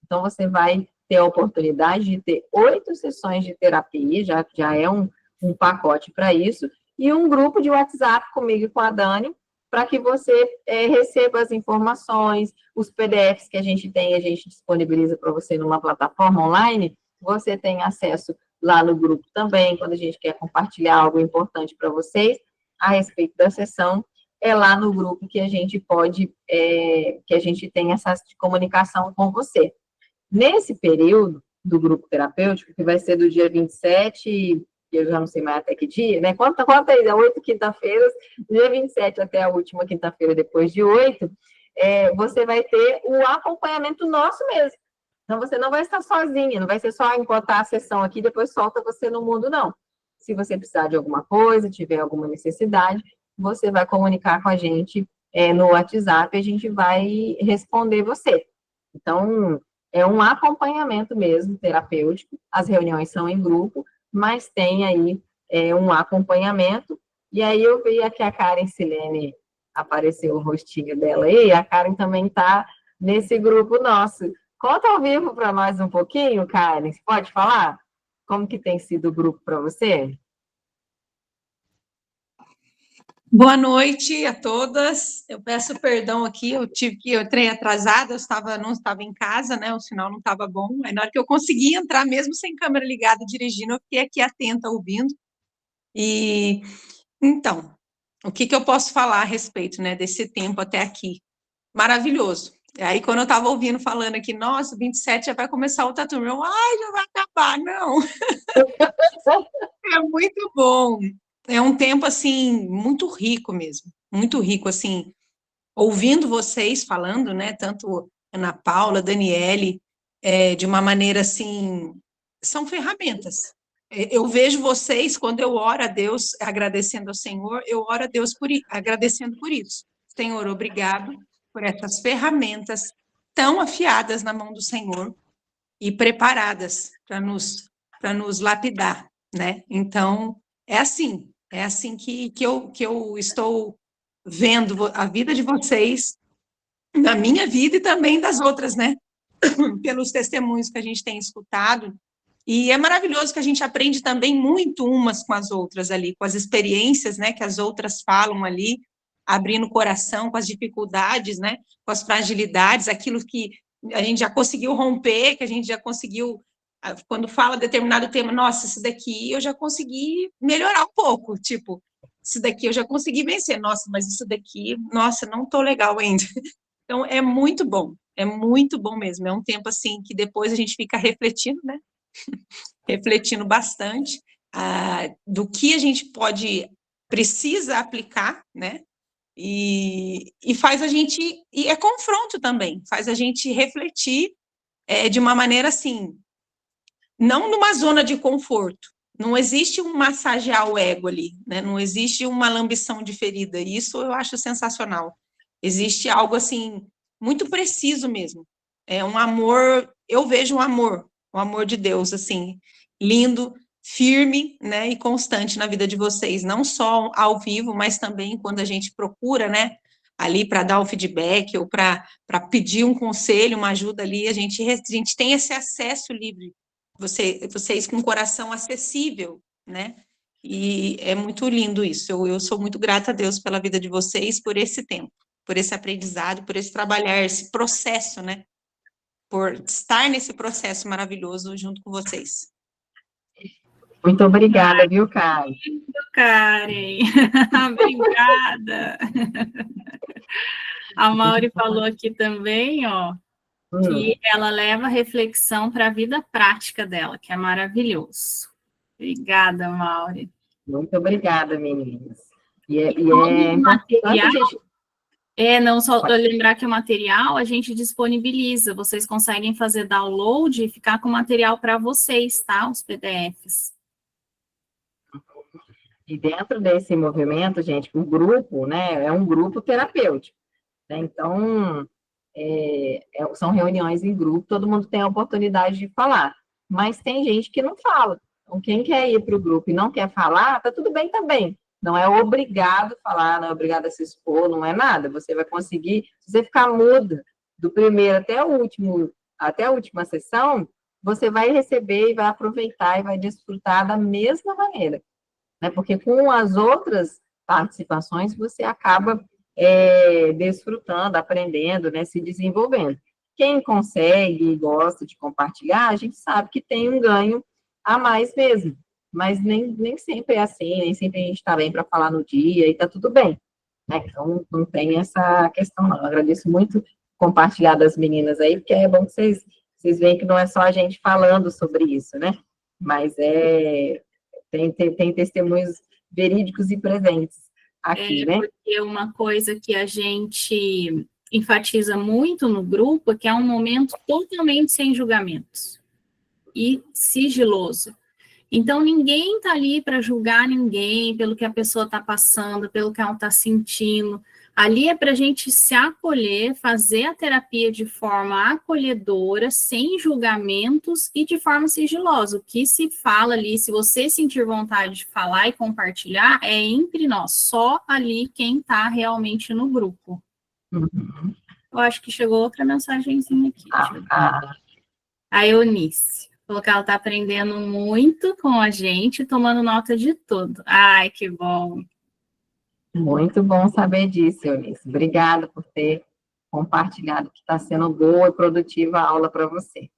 Então, você vai ter a oportunidade de ter 8 sessões de terapia, já é um pacote para isso, e um grupo de WhatsApp comigo e com a Dani, para que você receba as informações, os PDFs que a gente tem, a gente disponibiliza para você numa plataforma online, você tem acesso lá no grupo também, quando a gente quer compartilhar algo importante para vocês, a respeito da sessão, é lá no grupo que a gente pode, que a gente tem essa comunicação com você. Nesse período do grupo terapêutico, que vai ser do dia 27, eu já não sei mais até que dia, né? Conta aí, 8 quinta-feiras, dia 27 até a última quinta-feira, depois de 8, você vai ter o acompanhamento nosso mesmo. Então, você não vai estar sozinha, não vai ser só encontrar a sessão aqui e depois solta você no mundo, não. Se você precisar de alguma coisa, tiver alguma necessidade, você vai comunicar com a gente no WhatsApp, a gente vai responder você. Então, é um acompanhamento mesmo, terapêutico, as reuniões são em grupo, mas tem aí um acompanhamento, e aí eu vi aqui a Karen Silene, apareceu o rostinho dela aí, a Karen também está nesse grupo nosso. Conta ao vivo para nós um pouquinho, Karen, você pode falar? Como que tem sido o grupo para você? Boa noite a todas. Eu peço perdão aqui, eu entrei atrasada, não estava em casa, né? O sinal não estava bom. Aí na hora que eu consegui entrar, mesmo sem câmera ligada, dirigindo, eu fiquei aqui atenta, ouvindo. E então, o que eu posso falar a respeito, né, desse tempo até aqui? Maravilhoso. Aí quando eu estava ouvindo falando aqui, nossa, 27 já vai começar outra turma, já vai acabar, não. É muito bom. É um tempo, assim, muito rico mesmo, muito rico, assim, ouvindo vocês falando, né, tanto Ana Paula, Daniele, de uma maneira, assim, são ferramentas. Eu vejo vocês, quando eu oro a Deus, agradecendo ao Senhor, eu oro a Deus agradecendo por isso. Senhor, obrigado por essas ferramentas tão afiadas na mão do Senhor e preparadas para nos lapidar, né? Então, é assim que eu estou vendo a vida de vocês, na minha vida e também das outras, né? Pelos testemunhos que a gente tem escutado. E é maravilhoso que a gente aprende também muito umas com as outras ali, com as experiências, né, que as outras falam ali, abrindo o coração com as dificuldades, né, com as fragilidades, aquilo que a gente já conseguiu romper, que a gente já conseguiu, quando fala determinado tema, nossa, isso daqui eu já consegui melhorar um pouco, tipo, isso daqui eu já consegui vencer, nossa, mas isso daqui, nossa, não tô legal ainda. Então, é muito bom mesmo, é um tempo, assim, que depois a gente fica refletindo, né, refletindo bastante do que a gente precisa aplicar, né, e faz a gente, e é confronto também, faz a gente refletir de uma maneira assim, não numa zona de conforto, não existe um massagear o ego ali, né, não existe uma lambição de ferida, isso eu acho sensacional, existe algo assim, muito preciso mesmo, é um amor, eu vejo um amor de Deus, assim, lindo, firme, né, e constante na vida de vocês, não só ao vivo, mas também quando a gente procura, né, ali para dar o feedback ou para pedir um conselho, uma ajuda ali, a gente tem esse acesso livre, vocês com um coração acessível, né, e é muito lindo isso, eu sou muito grata a Deus pela vida de vocês, por esse tempo, por esse aprendizado, por esse trabalhar, esse processo, né, por estar nesse processo maravilhoso junto com vocês. Muito obrigada, viu, Karen? Karen, obrigada. A Mauri falou aqui também, ó, que ela leva a reflexão para a vida prática dela, que é maravilhoso. Obrigada, Mauri. Muito obrigada, meninas. E é importante a gente... não só lembrar que o material a gente disponibiliza, vocês conseguem fazer download e ficar com o material para vocês, tá? Os PDFs. E dentro desse movimento, gente, o grupo, né, é um grupo terapêutico, né? Então, são reuniões em grupo, todo mundo tem a oportunidade de falar, mas tem gente que não fala. Então, quem quer ir para o grupo e não quer falar, tá tudo bem também. Não é obrigado a falar, não é obrigado a se expor, não é nada. Você vai conseguir, se você ficar muda do primeiro até o último, até a última sessão, você vai receber e vai aproveitar e vai desfrutar da mesma maneira, né? Porque com as outras participações, você acaba desfrutando, aprendendo, né? Se desenvolvendo. Quem consegue e gosta de compartilhar, a gente sabe que tem um ganho a mais mesmo. Mas nem sempre é assim, nem sempre a gente está bem para falar no dia e está tudo bem, né? Então, não tem essa questão, não. Eu agradeço muito compartilhar das meninas aí, porque é bom que vocês veem que não é só a gente falando sobre isso, né? Mas tem testemunhos verídicos e presentes aqui, né? Porque uma coisa que a gente enfatiza muito no grupo é que é um momento totalmente sem julgamentos e sigiloso. Então, ninguém está ali para julgar ninguém pelo que a pessoa está passando, pelo que ela está sentindo. Ali é para a gente se acolher, fazer a terapia de forma acolhedora, sem julgamentos e de forma sigilosa. O que se fala ali, se você sentir vontade de falar e compartilhar, é entre nós, só ali quem está realmente no grupo. Uhum. Eu acho que chegou outra mensagenzinha aqui. A Eunice. Falou que ela está aprendendo muito com a gente, tomando nota de tudo. Ai, que bom. Muito bom saber disso, Eunice. Obrigada por ter compartilhado, que está sendo boa e produtiva a aula para você.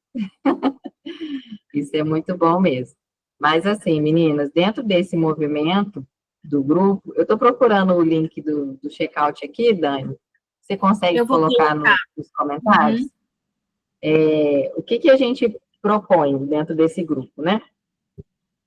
Isso é muito bom mesmo. Mas, assim, meninas, dentro desse movimento do grupo, eu estou procurando o link do check-out aqui, Dani. Você consegue colocar nos comentários? Uhum. O que a gente propõe dentro desse grupo, né?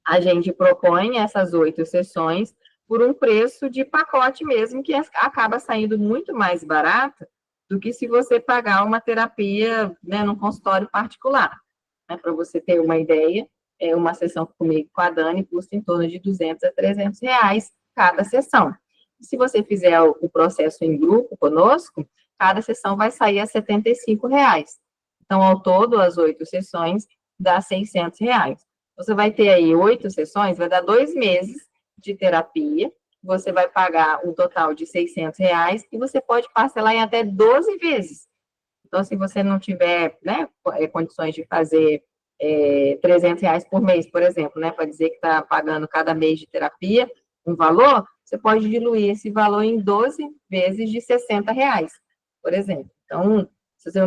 A gente propõe essas 8 sessões por um preço de pacote mesmo, que acaba saindo muito mais barato do que se você pagar uma terapia, né, num consultório particular. Né? Para você ter uma ideia, uma sessão comigo, com a Dani, custa em torno de R$200 a R$300 cada sessão. E se você fizer o processo em grupo conosco, cada sessão vai sair a R$75. Então, ao todo, as 8 sessões dá R$600. Você vai ter aí 8 sessões, vai dar 2 meses de terapia, você vai pagar um total de R$600 e você pode parcelar em até 12 vezes. Então, se você não tiver, né, condições de fazer R$300 por mês, por exemplo, né, para dizer que está pagando cada mês de terapia um valor, você pode diluir esse valor em 12 vezes de R$60, por exemplo. Então, se você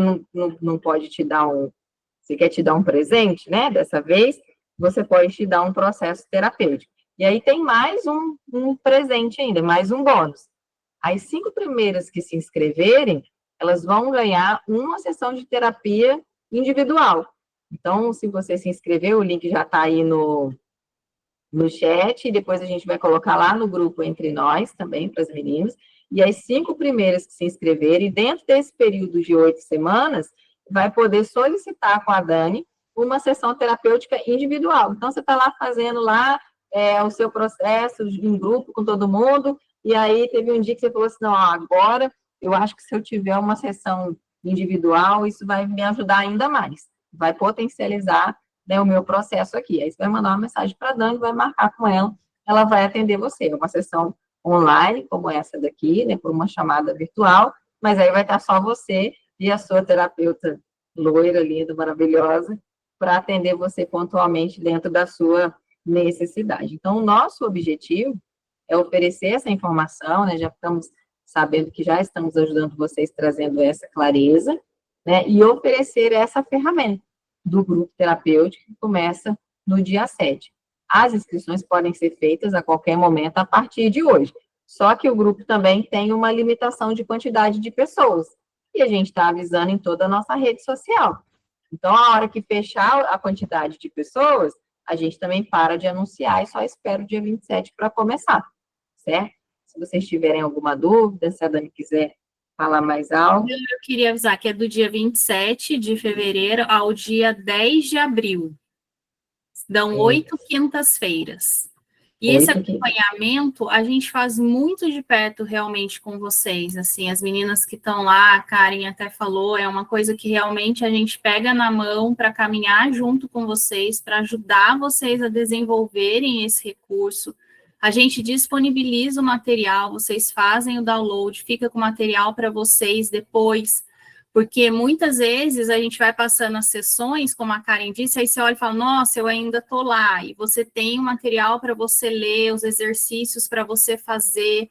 não pode te dar você quer te dar um presente, né, dessa vez, você pode te dar um processo terapêutico. E aí tem mais um presente ainda, mais um bônus. As 5 primeiras que se inscreverem, elas vão ganhar uma sessão de terapia individual. Então, se você se inscrever, o link já está aí no chat, e depois a gente vai colocar lá no grupo Entre Nós, também, para as meninas. E as 5 primeiras que se inscreverem, dentro desse período de 8 semanas, vai poder solicitar com a Dani uma sessão terapêutica individual. Então, você está lá fazendo lá o seu processo em grupo com todo mundo, e aí teve um dia que você falou assim, não, agora eu acho que se eu tiver uma sessão individual, isso vai me ajudar ainda mais, vai potencializar, né, o meu processo aqui. Aí você vai mandar uma mensagem para a Dani, vai marcar com ela, ela vai atender você. É uma sessão online, como essa daqui, né, por uma chamada virtual, mas aí vai estar só você e a sua terapeuta loira, linda, maravilhosa, para atender você pontualmente dentro da sua necessidade. Então, o nosso objetivo é oferecer essa informação, né, já estamos sabendo que já estamos ajudando vocês, trazendo essa clareza, né, e oferecer essa ferramenta do grupo terapêutico que começa no dia 7. As inscrições podem ser feitas a qualquer momento a partir de hoje. Só que o grupo também tem uma limitação de quantidade de pessoas. E a gente está avisando em toda a nossa rede social. Então, a hora que fechar a quantidade de pessoas, a gente também para de anunciar e só espera o dia 27 para começar, certo? Se vocês tiverem alguma dúvida, se a Dani quiser falar mais algo. Eu queria avisar que é do dia 27 de fevereiro ao dia 10 de abril. Dão 8 quintas-feiras. E esse acompanhamento a gente faz muito de perto realmente com vocês, assim, as meninas que estão lá, a Karen até falou, é uma coisa que realmente a gente pega na mão para caminhar junto com vocês, para ajudar vocês a desenvolverem esse recurso. A gente disponibiliza o material, vocês fazem o download, fica com o material para vocês depois, porque muitas vezes a gente vai passando as sessões, como a Karen disse, aí você olha e fala, nossa, eu ainda estou lá, e você tem o material para você ler, os exercícios para você fazer,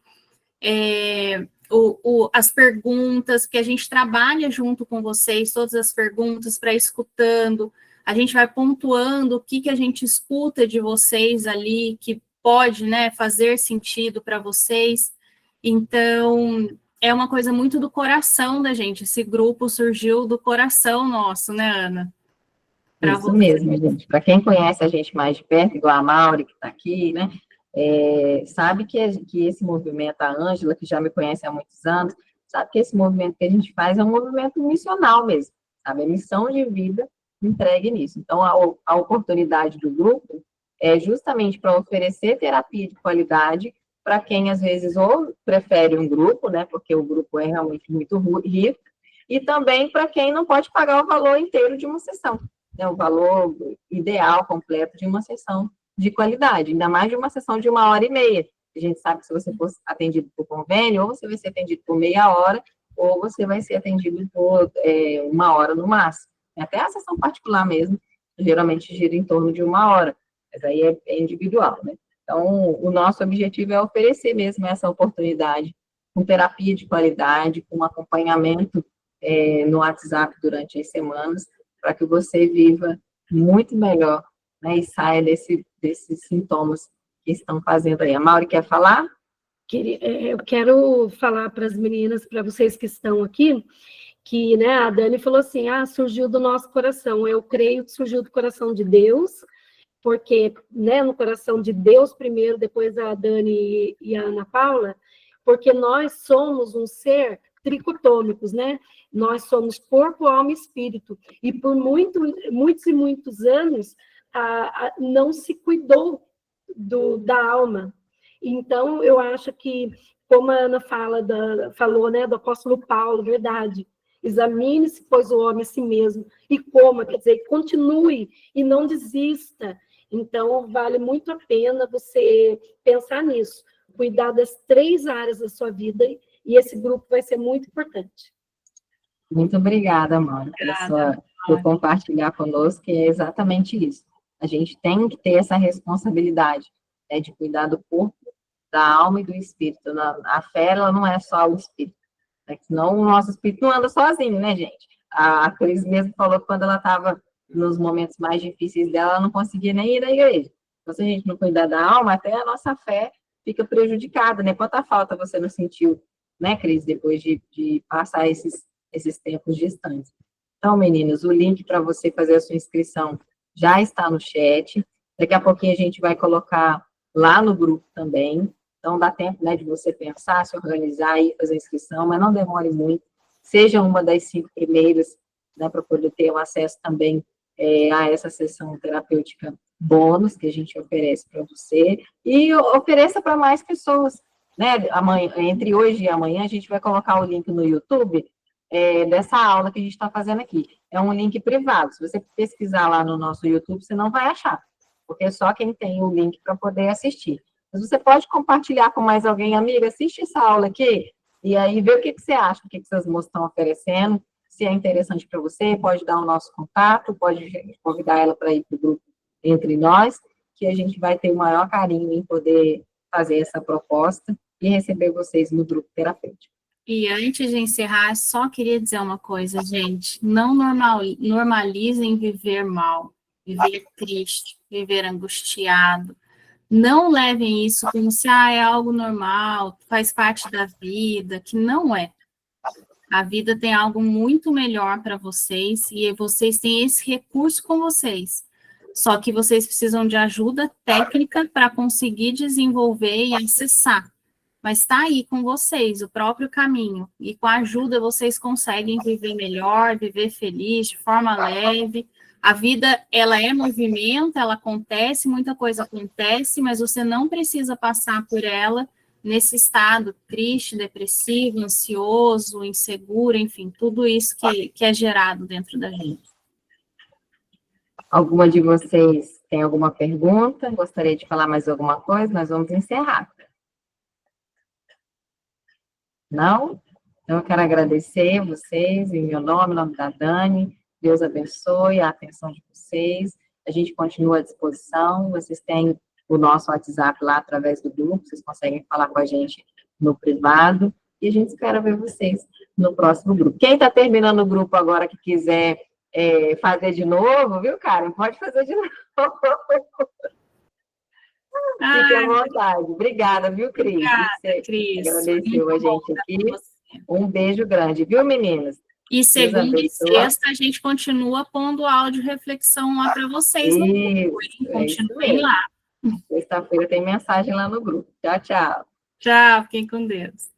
as perguntas, que a gente trabalha junto com vocês, todas as perguntas, para escutando, a gente vai pontuando o que a gente escuta de vocês ali, que pode, né, fazer sentido para vocês. Então, é uma coisa muito do coração da gente. Esse grupo surgiu do coração nosso, né, Ana? Isso mesmo, gente. Para quem conhece a gente mais de perto, igual a Mauri, que está aqui, né, sabe que esse movimento, a Ângela, que já me conhece há muitos anos, sabe que esse movimento que a gente faz é um movimento missional mesmo, sabe? É missão de vida entregue nisso. Então, a oportunidade do grupo é justamente para oferecer terapia de qualidade para quem, às vezes, ou prefere um grupo, né, porque o grupo é realmente muito rico, e também para quem não pode pagar o valor inteiro de uma sessão, né, o valor ideal, completo de uma sessão de qualidade, ainda mais de uma sessão de 1h30. A gente sabe que se você for atendido por convênio, ou você vai ser atendido por meia hora, ou você vai ser atendido por 1 hora no máximo. Até a sessão particular mesmo, geralmente gira em torno de 1 hora, mas aí é individual, né? Então, o nosso objetivo é oferecer mesmo essa oportunidade com terapia de qualidade, com acompanhamento no WhatsApp durante as semanas, para que você viva muito melhor, né, e saia desses sintomas que estão fazendo aí. A Mauri quer falar? Eu quero falar para as meninas, para vocês que estão aqui, que, né, a Dani falou assim, surgiu do nosso coração. Eu creio que surgiu do coração de Deus, porque, né, no coração de Deus primeiro, depois a Dani e a Ana Paula, porque nós somos um ser tricotômicos, né? Nós somos corpo, alma e espírito. E por muitos e muitos anos, não se cuidou da alma. Então, eu acho que, como a Ana falou, né, do apóstolo Paulo, verdade, examine-se, pois, o homem a si mesmo, e coma, quer dizer, continue e não desista. Então, vale muito a pena você pensar nisso, cuidar das 3 áreas da sua vida, e esse grupo vai ser muito importante. Muito obrigada, Mauri, por compartilhar conosco, que é exatamente isso. A gente tem que ter essa responsabilidade, né, de cuidar do corpo, da alma e do espírito. A fé, ela não é só o espírito, né, senão o nosso espírito não anda sozinho, né, gente? A Cris mesmo falou que quando ela estava nos momentos mais difíceis dela, ela não conseguia nem ir à igreja. Então, se a gente não cuidar da alma, até a nossa fé fica prejudicada, né? Quanta falta você não sentiu, né, Cris, depois de passar esses tempos distantes. Então, meninos, o link para você fazer a sua inscrição já está no chat. Daqui a pouquinho a gente vai colocar lá no grupo também. Então, dá tempo, né, de você pensar, se organizar e fazer a inscrição, mas não demore muito. Seja uma das 5 primeiras, né, para poder ter o acesso também a essa sessão terapêutica bônus que a gente oferece para você, e ofereça para mais pessoas, né? Amanhã, entre hoje e amanhã, a gente vai colocar o link no YouTube dessa aula que a gente está fazendo aqui. É um link privado. Se você pesquisar lá no nosso YouTube, você não vai achar, porque é só quem tem o link para poder assistir. Mas você pode compartilhar com mais alguém, amiga, assiste essa aula aqui, e aí vê o que você acha, o que essas moças estão oferecendo, se é interessante para você, pode dar o nosso contato, pode convidar ela para ir para o grupo Entre Nós, que a gente vai ter o maior carinho em poder fazer essa proposta e receber vocês no grupo terapêutico. E antes de encerrar, só queria dizer uma coisa, gente. Não normalizem viver mal, viver triste, viver angustiado. Não levem isso como se é algo normal, faz parte da vida, que não é. A vida tem algo muito melhor para vocês e vocês têm esse recurso com vocês. Só que vocês precisam de ajuda técnica para conseguir desenvolver e acessar. Mas está aí com vocês, o próprio caminho. E com a ajuda vocês conseguem viver melhor, viver feliz, de forma leve. A vida, ela é movimento, ela acontece, muita coisa acontece, mas você não precisa passar por ela nesse estado triste, depressivo, ansioso, inseguro, enfim, tudo isso que é gerado dentro da gente. Alguma de vocês tem alguma pergunta? Gostaria de falar mais alguma coisa? Nós vamos encerrar. Não? Então, eu quero agradecer vocês, em meu nome, em nome da Dani. Deus abençoe a atenção de vocês. A gente continua à disposição. Vocês têm o nosso WhatsApp lá através do grupo. Vocês conseguem falar com a gente no privado. E a gente espera ver vocês no próximo grupo. Quem está terminando o grupo agora que quiser fazer de novo, viu, Karen? Pode fazer de novo. Fique à vontade. Obrigada, viu, Cris? Obrigada, Cris. Agradeceu a gente aqui. Um beijo grande, viu, meninas? E segunda e sexta a gente continua pondo áudio reflexão lá para vocês no grupo, hein? Continuem lá. Sexta-feira tem mensagem lá no grupo. Tchau, tchau. Tchau, fiquem com Deus.